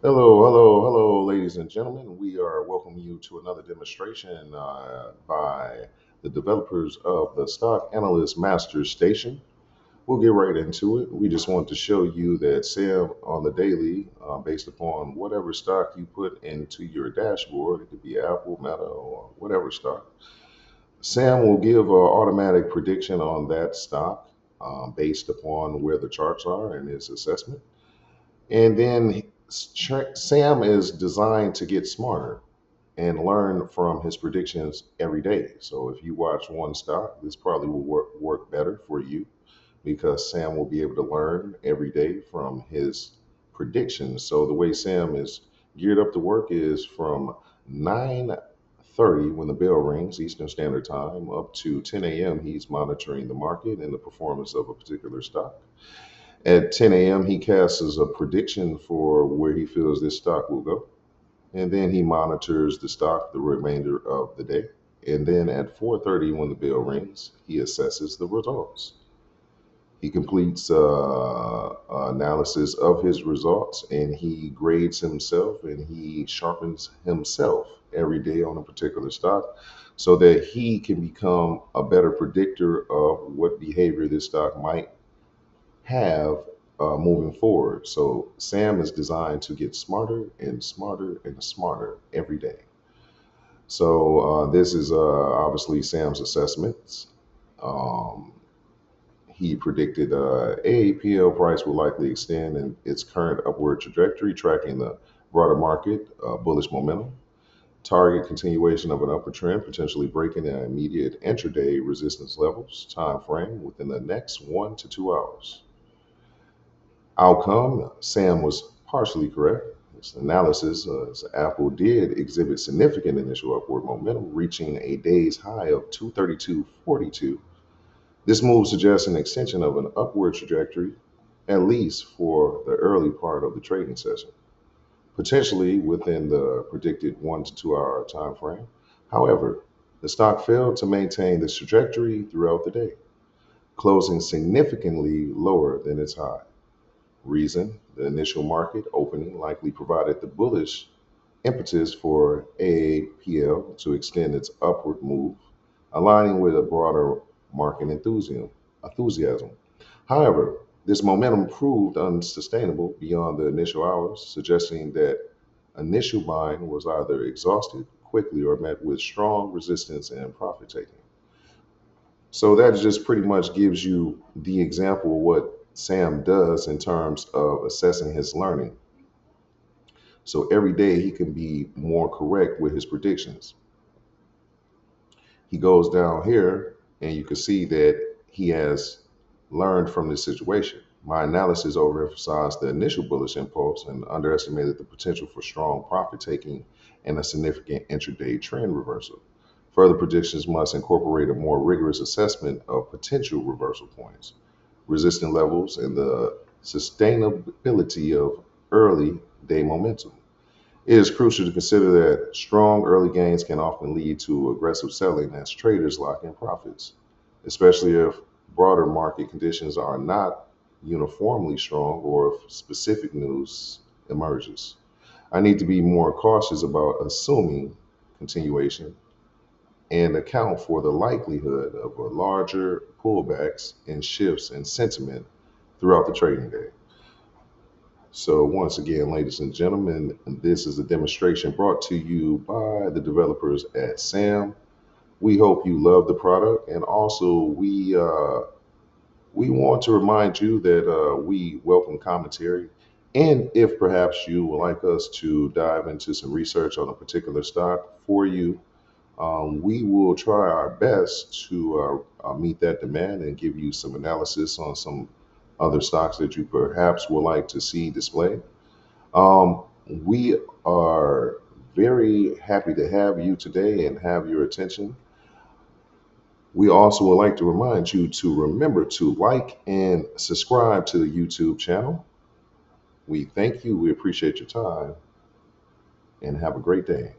Hello, ladies and gentlemen. We are welcoming you to another demonstration by the developers of the Stock Analyst Master Station. We'll get right into it. We just want to show you that Sam on the daily, based upon whatever stock you put into your dashboard, it could be Apple, Meta, or whatever stock, Sam will give an automatic prediction on that stock based upon where the charts are and his assessment. And then Sam is designed to get smarter and learn from his predictions every day. So if you watch one stock, this probably will work better for you because Sam will be able to learn every day from his predictions. So the way Sam is geared up to work is from 9:30 when the bell rings Eastern Standard Time up to 10 a.m. He's monitoring the market and the performance of a particular stock. At 10 a.m., he casts a prediction for where he feels this stock will go. And then he monitors the stock the remainder of the day. And then at 4:30, when the bell rings, he assesses the results. He completes analysis of his results and he grades himself and he sharpens himself every day on a particular stock so that he can become a better predictor of what behavior this stock might have moving forward. So Sam is designed to get smarter and smarter and smarter every day. So this is obviously Sam's assessments. Um, he predicted AAPL price will likely extend in its current upward trajectory, tracking the broader market bullish momentum. Target continuation of an upward trend, potentially breaking an immediate intraday resistance levels time frame within the next 1 to 2 hours. Outcome, Sam was partially correct. His analysis, Apple did exhibit significant initial upward momentum, reaching a day's high of 232.42. This move suggests an extension of an upward trajectory, at least for the early part of the trading session, potentially within the predicted 1 to 2 hour time frame. However, the stock failed to maintain this trajectory throughout the day, closing significantly lower than its high. Reason, the initial market opening likely provided the bullish impetus for AAPL to extend its upward move, aligning with a broader market enthusiasm. However, this momentum proved unsustainable beyond the initial hours, suggesting that initial buying was either exhausted quickly or met with strong resistance and profit taking. So that just pretty much gives you the example of what Sam does in terms of assessing his learning. So every day he can be more correct with his predictions. He goes down here and you can see that he has learned from this situation. My analysis overemphasized the initial bullish impulse and underestimated the potential for strong profit taking and a significant intraday trend reversal. Further predictions must incorporate a more rigorous assessment of potential reversal points, resistance levels, and the sustainability of early day momentum. It is crucial to consider that strong early gains can often lead to aggressive selling as traders lock in profits, especially if broader market conditions are not uniformly strong or if specific news emerges. I need to be more cautious about assuming continuation and account for the likelihood of a larger pullbacks and shifts in sentiment throughout the trading day. So once again, ladies and gentlemen, this is a demonstration brought to you by the developers at SAM. We hope you love the product, and also we want to remind you that we welcome commentary. And if perhaps you would like us to dive into some research on a particular stock for you, we will try our best to meet that demand and give you some analysis on some other stocks that you perhaps would like to see displayed. We are very happy to have you today and have your attention. We also would like to remind you to remember to like and subscribe to the YouTube channel. We thank you. We appreciate your time and have a great day.